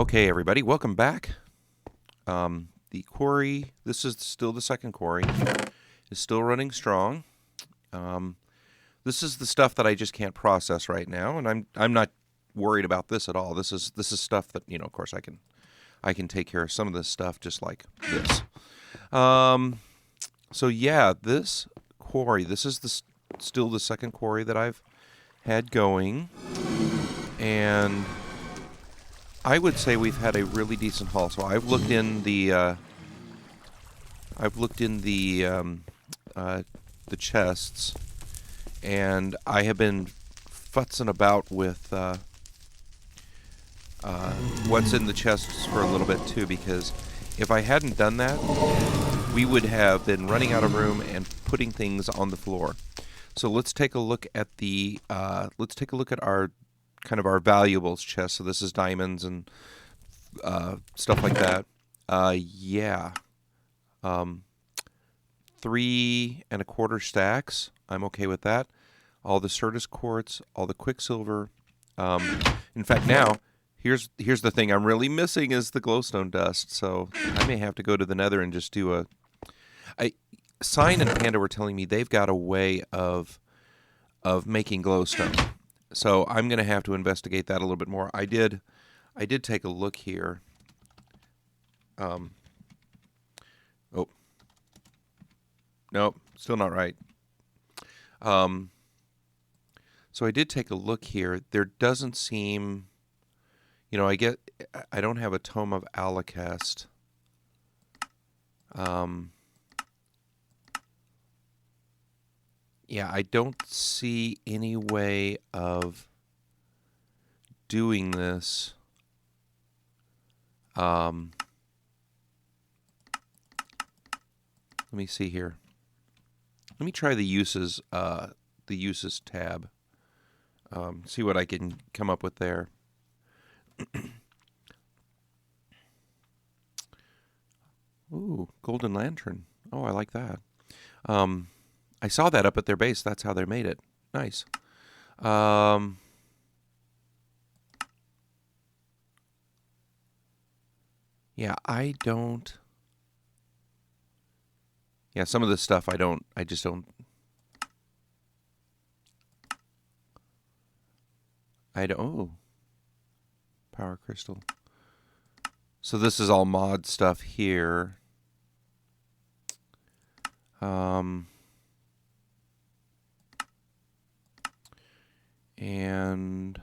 Okay, everybody, welcome back. The quarry, this is still the second quarry, is still running strong. This is the stuff that I just can't process right now, and I'm not worried about this at all. This is stuff that, of course I can take care of some of this stuff just like this. So yeah, this quarry, this is still the second quarry that I've had going, and I would say we've had a really decent haul. So I've looked in the chests, and I have been futzing about with what's in the chests for a little bit too, because if I hadn't done that, we would have been running out of room and putting things on the floor. So let's take a look at our kind of our valuables chest. So this is diamonds and stuff like that. Yeah. 3 1/4 stacks. I'm okay with that. All the Certus quartz, all the quicksilver. In fact, now here's the thing I'm really missing is the glowstone dust. So I may have to go to the Nether and just do Sign and Panda were telling me they've got a way of making glowstone. So I'm going to have to investigate that a little bit more. I did take a look here. Oh. Nope, still not right. So I did take a look here. There doesn't seem, I don't have a Tome of Alakest. Yeah, I don't see any way of doing this. Let me see here. Let me try the uses tab. See what I can come up with there. Ooh, golden lantern. Oh, I like that. I saw that up at their base. That's how they made it. Nice. Yeah, I don't. Yeah, some of this stuff I just don't. Oh. Power crystal. So this is all mod stuff here. And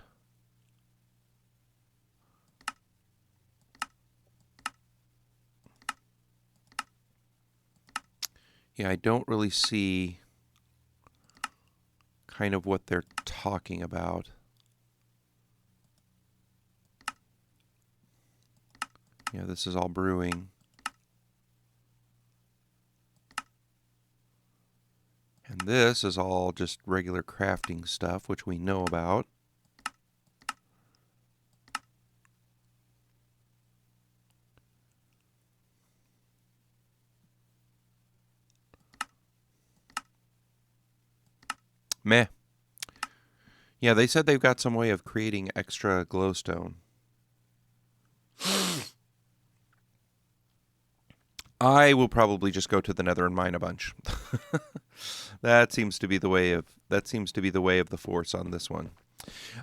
yeah, I don't really see kind of what they're talking about. Yeah, this is all brewing. And this is all just regular crafting stuff, which we know about. Meh. Yeah, they said they've got some way of creating extra glowstone. I will probably just go to the Nether and mine a bunch. That seems to be the way of the force on this one.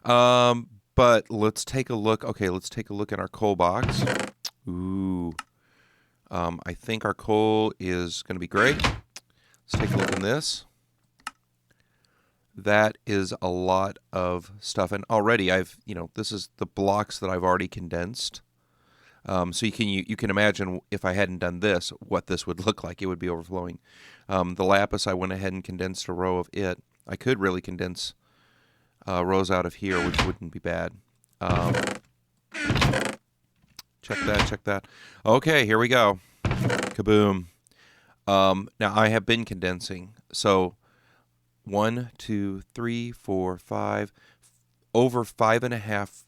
But let's take a look. Okay, let's take a look at our coal box. Ooh. I think our coal is going to be great. Let's take a look in this. That is a lot of stuff, and already this is the blocks that I've already condensed. So you can imagine if I hadn't done this, what this would look like. It would be overflowing. The lapis, I went ahead and condensed a row of it. I could really condense rows out of here, which wouldn't be bad. Check that. Okay, here we go. Kaboom. Now I have been condensing. So 1, 2, 3, 4, 5, over 5.5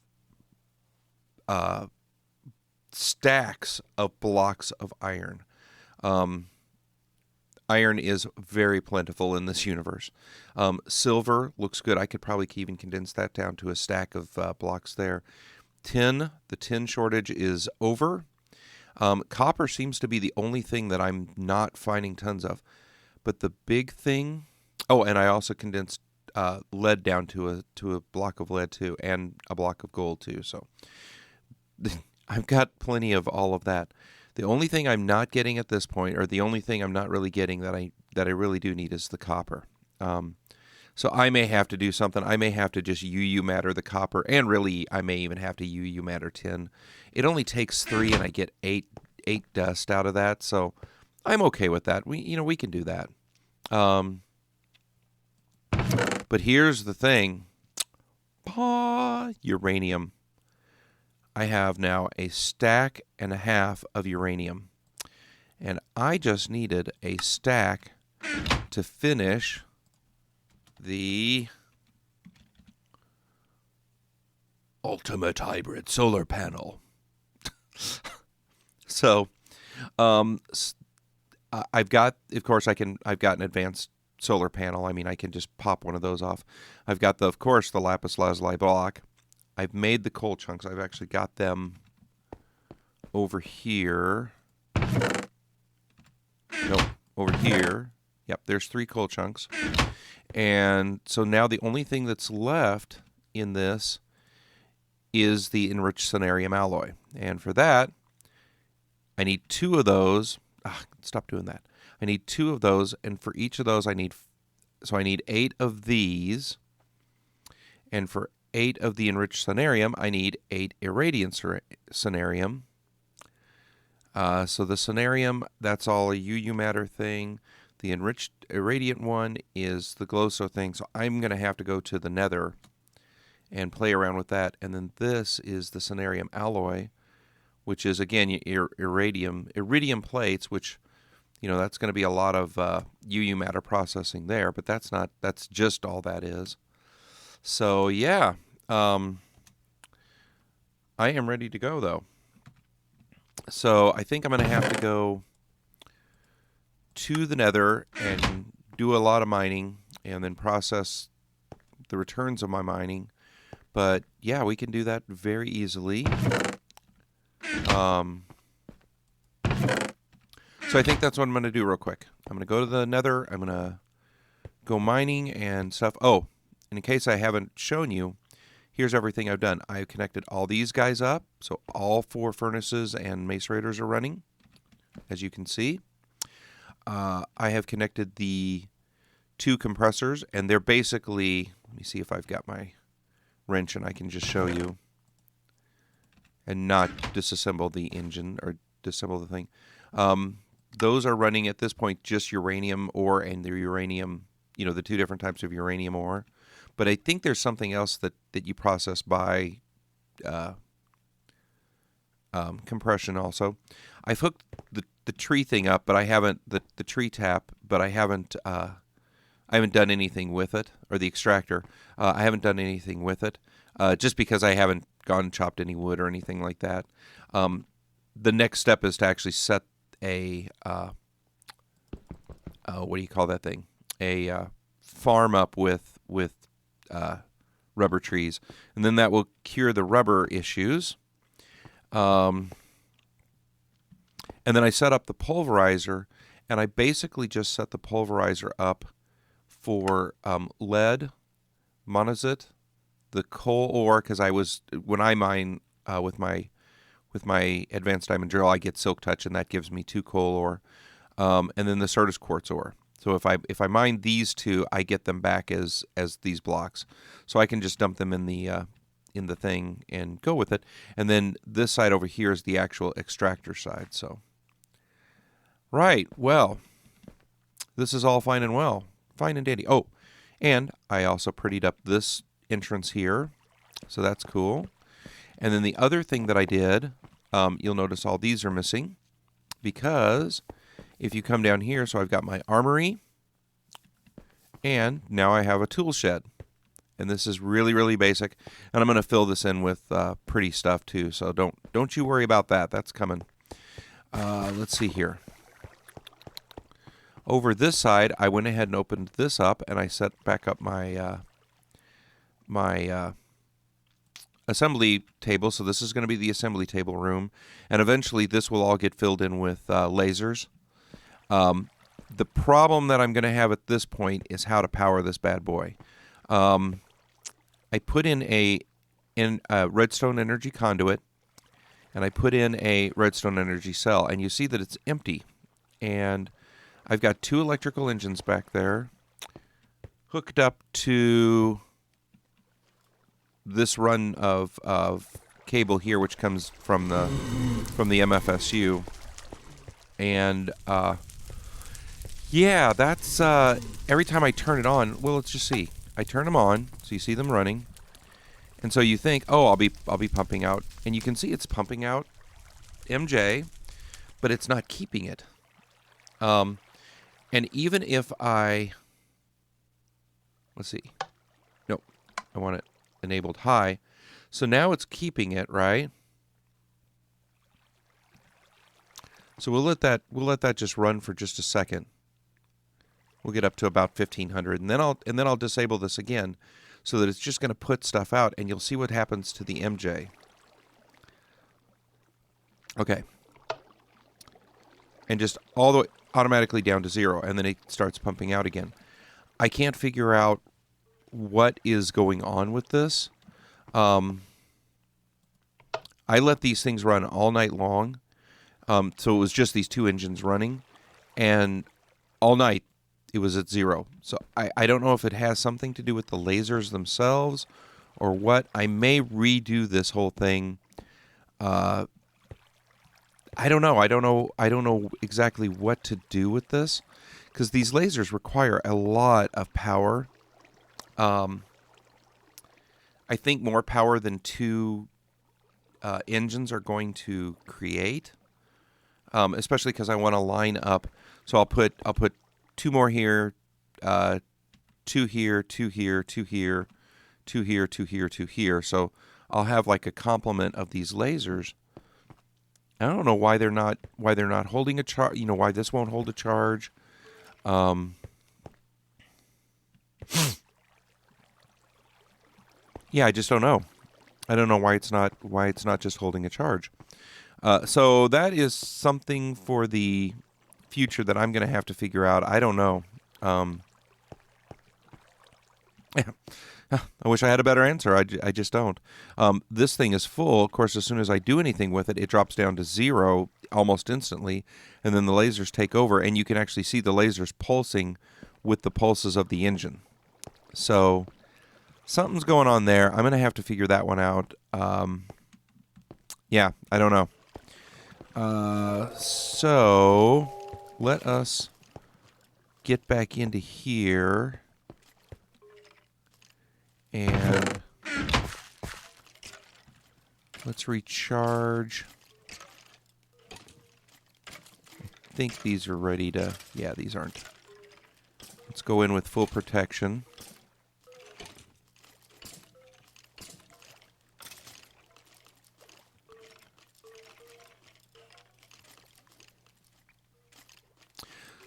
stacks of blocks of iron. Iron is very plentiful in this universe. Silver looks good. I could probably even condense that down to a stack of blocks there. tin. The tin shortage is over. Copper seems to be the only thing that I'm not finding tons of. But the big thing... Oh, and I also condensed lead down to a block of lead too, and a block of gold too. So I've got plenty of all of that. The only thing I'm not getting at this point, or the only thing I'm not really getting that I really do need, is the copper. So I may have to do something. I may have to just UU matter the copper, and really I may even have to UU matter tin. It only takes 3, and I get 8 dust out of that. So I'm okay with that. We can do that. But here's the thing. Uranium. I have now a stack and a half of uranium. And I just needed a stack to finish the ultimate hybrid solar panel. So, I've got, of course, I've got an advanced solar panel. I mean, I can just pop one of those off. I've got, of course, the lapis lazuli block. I've made the coal chunks. I've actually got them over here. Nope, over here. Yep, there's 3 coal chunks. And so now the only thing that's left in this is the enriched cenarium alloy. And for that, I need 2 of those. Stop doing that. I need 2 of those, and for each of those I need 8 of these. And for 8 of the enriched cenarium, I need 8 irradiant cenarium. So the cenarium, that's all a UU matter thing. The enriched irradiant one is the glowstone thing. So I'm going to have to go to the Nether and play around with that. And then this is the cenarium alloy, which is, again, iridium plates, which, that's going to be a lot of UU matter processing there. But that's just all that is. So, yeah. I am ready to go, though. So I think I'm going to have to go to the Nether and do a lot of mining and then process the returns of my mining. But yeah, we can do that very easily. So I think that's what I'm going to do real quick. I'm going to go to the Nether. I'm going to go mining and stuff. Oh, and in case I haven't shown you, here's everything I've done. I've connected all these guys up, so all 4 furnaces and macerators are running, as you can see. I have connected the 2 compressors, and they're basically, let me see if I've got my wrench and I can just show you and not disassemble the engine or disassemble the thing. Those are running at this point just uranium ore and the uranium, the 2 different types of uranium ore. But I think there's something else that you process by compression also. I've hooked the tree thing up, but I haven't the tree tap, but I haven't done anything with it, or the extractor. I haven't done anything with it, just because I haven't gone and chopped any wood or anything like that. The next step is to actually set a what do you call that thing? A farm up with rubber trees, and then that will cure the rubber issues. And then I set up the pulverizer, and I basically just set the pulverizer up for lead, monazite, the coal ore, because when I mine with my advanced diamond drill, I get silk touch, and that gives me 2 coal ore, and then the Certus quartz ore. So if I mine these 2, I get them back as these blocks. So I can just dump them in the thing and go with it. And then this side over here is the actual extractor side. So, right, well, this is all fine and well. Fine and dandy. Oh, and I also prettied up this entrance here. So that's cool. And then the other thing that I did, you'll notice all these are missing because if you come down here, so I've got my armory, and now I have a tool shed. And this is really, really basic. And I'm going to fill this in with pretty stuff too, so don't you worry about that. That's coming. Let's see here. Over this side, I went ahead and opened this up, and I set back up my assembly table. So this is going to be the assembly table room, and eventually this will all get filled in with lasers. The problem that I'm going to have at this point is how to power this bad boy. I put in a redstone energy conduit, and I put in a redstone energy cell, and you see that it's empty. And I've got 2 electrical engines back there hooked up to this run of cable here, which comes from the MFSU. And yeah, that's every time I turn it on. Well, let's just see. I turn them on, so you see them running, and so you think, oh, I'll be pumping out, and you can see it's pumping out MJ, but it's not keeping it. And even if let's see, nope, I want it enabled high, so now it's keeping it, right? So we'll let that just run for just a second. We'll get up to about 1500, and then I'll disable this again, so that it's just going to put stuff out, and you'll see what happens to the MJ. Okay. And just all the way automatically down to 0, and then it starts pumping out again. I can't figure out what is going on with this. I let these things run all night long, so it was just these 2 engines running, and all night it was at 0. So I don't know if it has something to do with the lasers themselves or what. I may redo this whole thing. I don't know. I don't know exactly what to do with this, because these lasers require a lot of power. I think more power than 2 engines are going to create, especially because I want to line up. So I'll put 2 more here, 2 here, 2 here, 2 here, 2 here, 2 here, 2 here. So I'll have like a complement of these lasers. I don't know why they're not holding a charge. You know, why this won't hold a charge. Yeah, I just don't know. I don't know why it's not just holding a charge. So that is something for the future that I'm going to have to figure out. I don't know. I wish I had a better answer. I just don't. This thing is full. Of course, as soon as I do anything with it, it drops down to 0 almost instantly, and then the lasers take over, and you can actually see the lasers pulsing with the pulses of the engine. So something's going on there. I'm going to have to figure that one out. Yeah, I don't know. So let us get back into here. And let's recharge. I think these are ready to... Yeah, these aren't. Let's go in with full protection.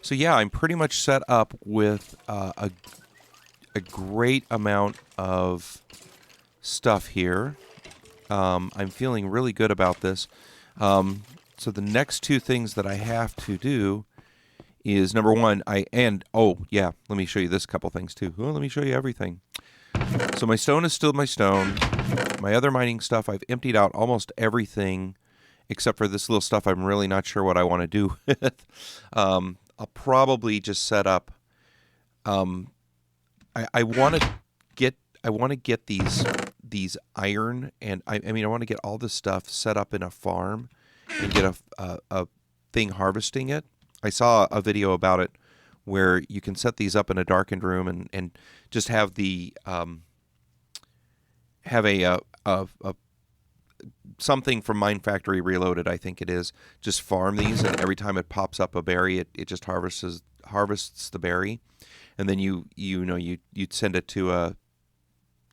So yeah, I'm pretty much set up with a great amount of stuff here. I'm feeling really good about this. So the next 2 things that I have to do is, number 1, oh yeah, let me show you this couple things too. Well, let me show you everything. So my stone is still my stone. My other mining stuff, I've emptied out almost everything except for this little stuff I'm really not sure what I want to do with. I'll probably just set up... I want to get these iron, and I want to get all this stuff set up in a farm and get a thing harvesting it. I saw a video about it where you can set these up in a darkened room and just have the have a something from Mine Factory Reloaded, I think it is, just farm these, and every time it pops up a berry, it just harvests the berry. And then you'd send it to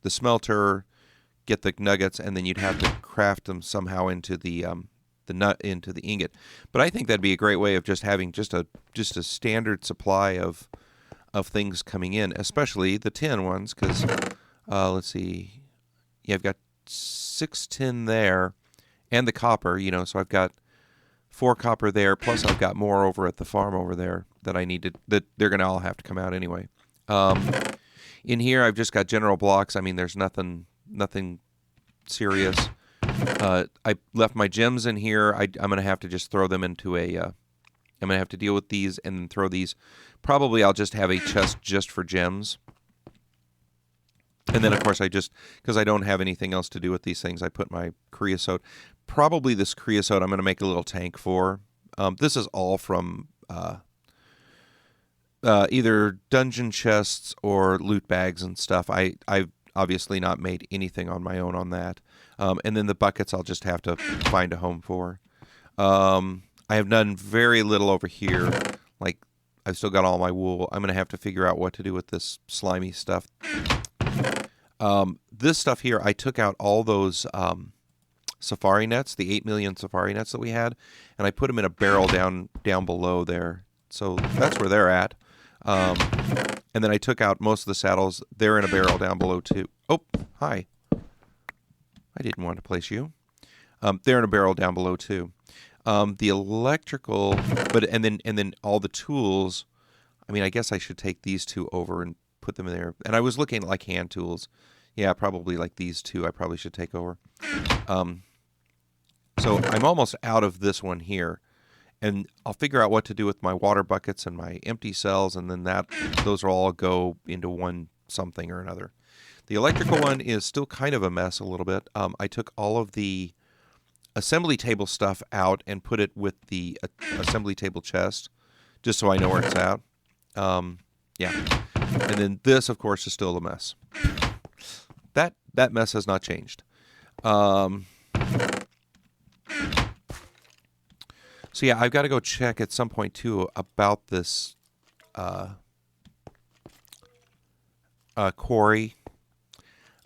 the smelter, get the nuggets, and then you'd have to craft them somehow into the ingot. But I think that'd be a great way of just having just a standard supply of things coming in, especially the tin ones. Because let's see, yeah, I've got 6 tin there, and the copper, you know, so I've got 4 copper there, plus I've got more over at the farm over there that I needed, that they're going to all have to come out anyway. In here, I've just got general blocks. I mean, there's nothing serious. I left my gems in here. I'm going to have to just throw them into a... I'm going to have to deal with these and then throw these. Probably I'll just have a chest just for gems. And then, of course, because I don't have anything else to do with these things, I put my creosote. Probably this creosote I'm going to make a little tank for. This is all from either dungeon chests or loot bags and stuff. I've obviously not made anything on my own on that. And then the buckets I'll just have to find a home for. I have done very little over here. Like, I've still got all my wool. I'm going to have to figure out what to do with this slimy stuff. This stuff here, I took out all those safari nets, the 8 million safari nets that we had, and I put them in a barrel down below there. So that's where they're at. And then I took out most of the saddles. They're in a barrel down below too. Oh, hi. I didn't want to place you. They're in a barrel down below too. The electrical, and then all the tools. I mean, I guess I should take these two over and put them in there. And I was looking at like hand tools. Yeah, probably like these two I probably should take over. So I'm almost out of this one here. And I'll figure out what to do with my water buckets and my empty cells, and then those will all go into one something or another. The electrical one is still kind of a mess a little bit. I took all of the assembly table stuff out and put it with the assembly table chest, just so I know where it's at. Yeah. And then this, of course, is still a mess. That mess has not changed. So yeah, I've got to go check at some point too about this quarry.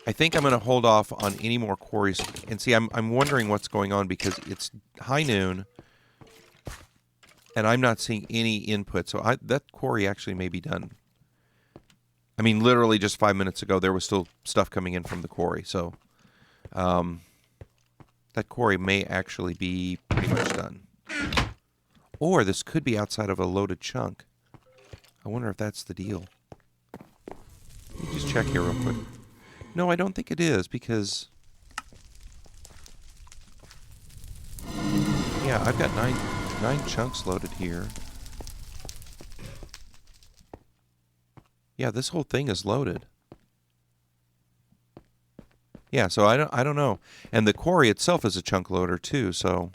I think I'm going to hold off on any more quarries. And see, I'm wondering what's going on because it's high noon, and I'm not seeing any input. So that quarry actually may be done. I mean, literally just 5 minutes ago, there was still stuff coming in from the quarry. So that quarry may actually be pretty much done. Or this could be outside of a loaded chunk. I wonder if that's the deal. Let me just check here real quick. No, I don't think it is because... Yeah, I've got nine chunks loaded here. Yeah, this whole thing is loaded. Yeah, so I don't know. And the quarry itself is a chunk loader too, so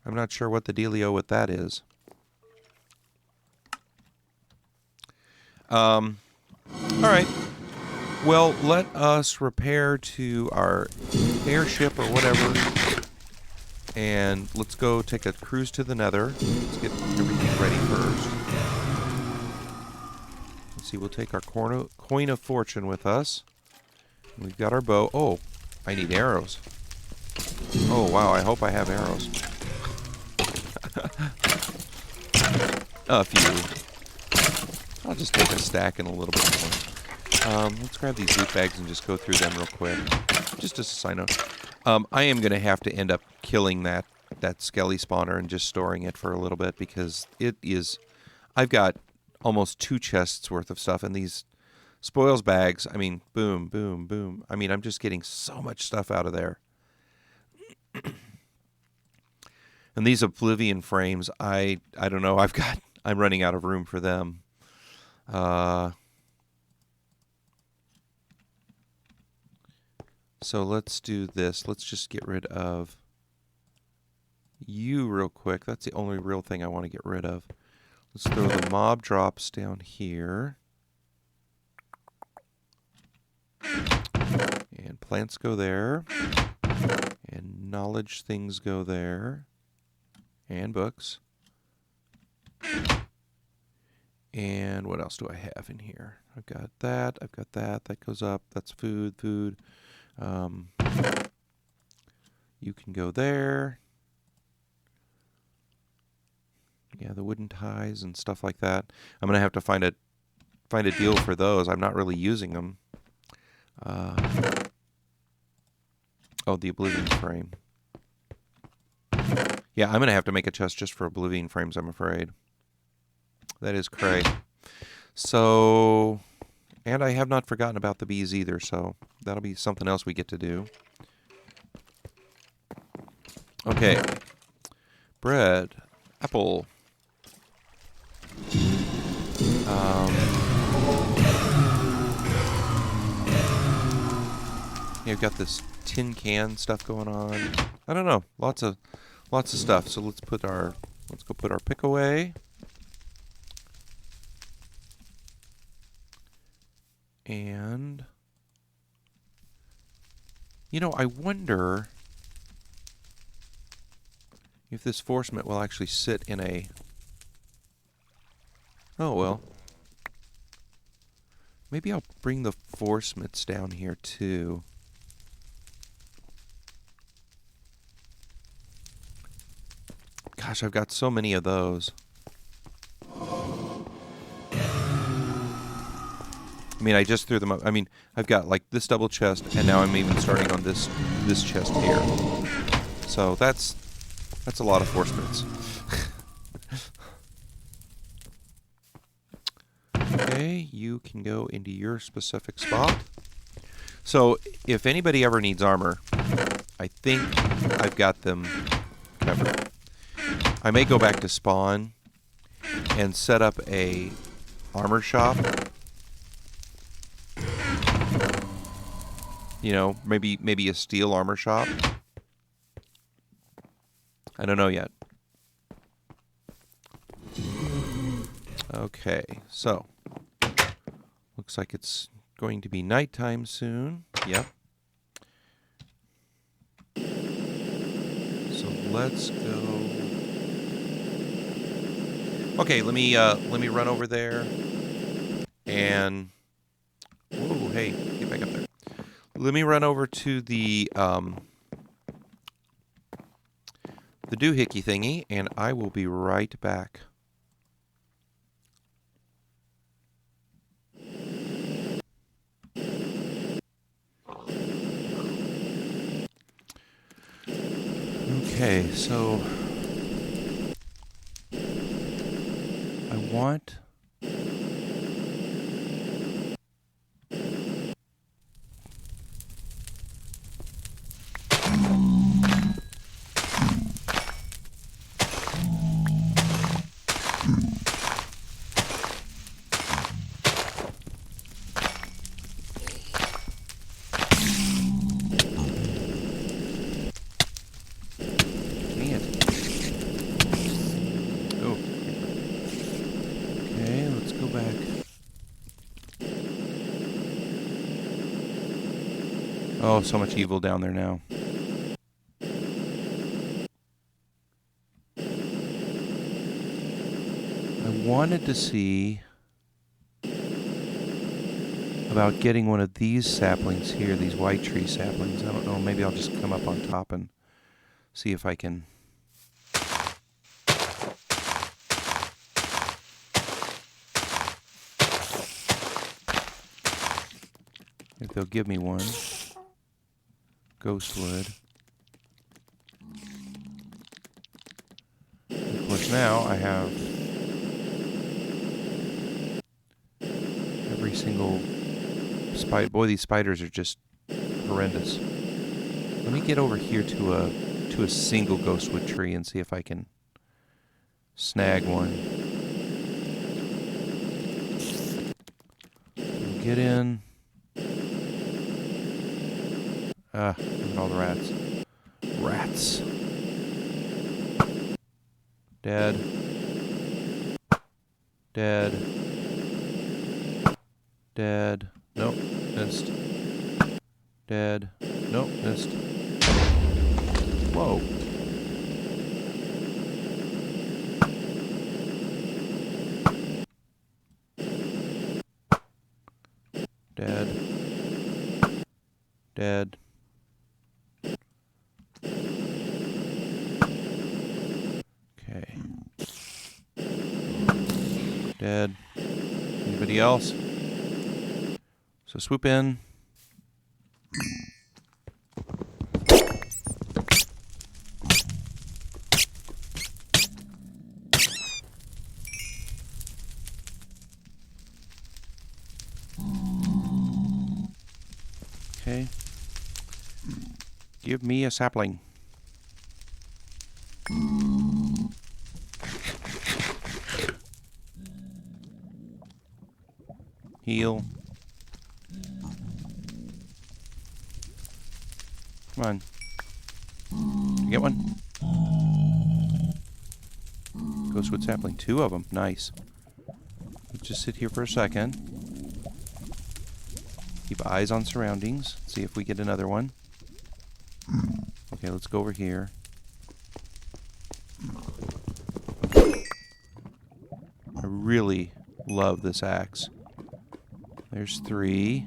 I'm not sure what the dealio with that is. All right. Well, let us repair to our airship or whatever, and let's go take a cruise to the Nether. Let's get everything ready first. Let's see, we'll take our coin of fortune with us. We've got our bow. Oh, I need arrows. Oh, wow, I hope I have arrows. A few. I'll just take a stack and a little bit more. Let's grab these loot bags and just go through them real quick. Just as a side note. I am going to have to end up killing that skelly spawner and just storing it for a little bit because it is... I've got almost 2 chests worth of stuff, and these spoils bags, I mean, boom, boom, boom. I mean, I'm just getting so much stuff out of there. And these Oblivion frames, I don't know, I'm running out of room for them. So let's do this. Let's just get rid of you real quick. That's the only real thing I want to get rid of. Let's throw the mob drops down here. And plants go there. And knowledge things go there. And books. And what else do I have in here? I've got that. I've got that. That goes up. That's food. Food. You can go there. Yeah, the wooden ties and stuff like that. I'm gonna have to find a deal for those. I'm not really using them. Oh, the Oblivion frame. Yeah, I'm going to have to make a chest just for Oblivion frames, I'm afraid. That is cray. So, and I have not forgotten about the bees either, so that'll be something else we get to do. Okay. Bread. Apple. Yeah, we've got this tin can stuff going on. I don't know. Lots of stuff. So let's go put our pick away. And you know, I wonder if this force mitt will actually sit in a... Oh, well. Maybe I'll bring the force mitts down here, too. Gosh, I've got so many of those. I mean, I just threw them up. I mean, I've got, like, this double chest, and now I'm even starting on this chest here. So that's a lot of force mitts. Okay, you can go into your specific spot. So, if anybody ever needs armor, I think I've got them covered. I may go back to spawn and set up a armor shop. You know, maybe a steel armor shop. I don't know yet. Okay, so looks like it's going to be nighttime soon. Yep. So let's go. Okay, let me run over there and whoa, hey, get back up there. Let me run over to the doohickey thingy, and I will be right back. Okay, so I want... Oh, so much evil down there now. I wanted to see about getting one of these saplings here, these white tree saplings. I don't know, maybe I'll just come up on top and see if I can... if they'll give me one. Ghostwood. Of course, now I have every single spider. Boy, these spiders are just horrendous. Let me get over here to a single ghostwood tree and see if I can snag one. Get in. Look at all the rats. Rats. Dead. Dead. Dead. Nope. Missed. Dead. Nope. Missed. Whoa. Dead. Dead. Okay. Dead. Anybody else? So swoop in. Okay. Give me a sapling. Heal. Come on. You get one? Ghostwood sapling. 2 of them. Nice. Let's just sit here for a second. Keep eyes on surroundings. See if we get another one. Okay, let's go over here. I really love this axe. There's 3.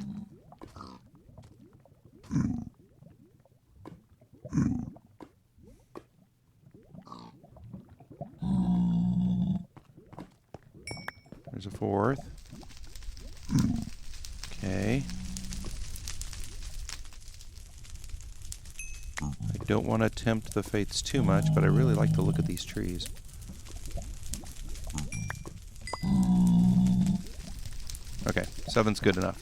There's a 4th. Okay. I don't want to tempt the fates too much, but I really like to look at these trees. Okay, 7's good enough.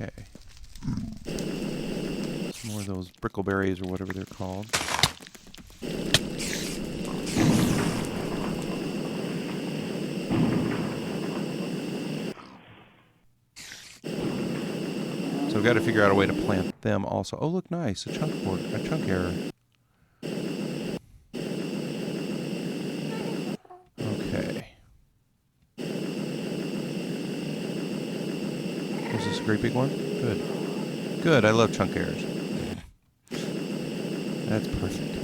Okay. Some more of those brickleberries or whatever they're called. So we've got to figure out a way to plant them also. Oh, look, nice. A chunk error. Okay. Is this a great big one? Good. Good, I love chunk errors. That's perfect.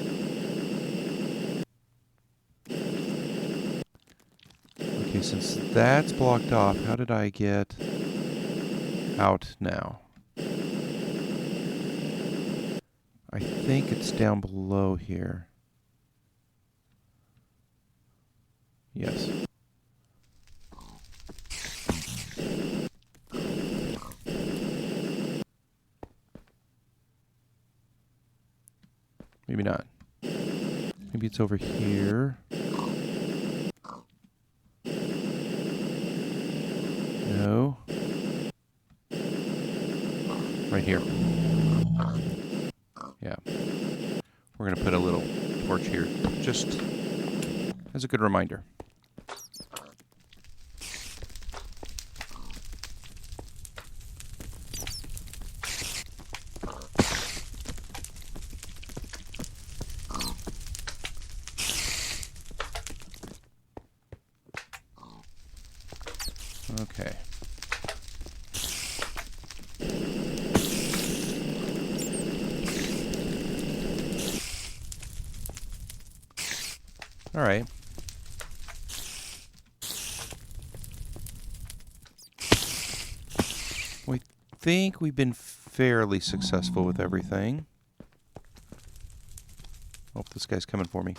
Okay, since that's blocked off, how did I get out now? I think it's down below here. Yes. Maybe not. Maybe it's over here. No. Right here. Yeah. We're going to put a little torch here just as a good reminder. Okay. All right. We think we've been fairly successful with everything. Oh, this guy's coming for me.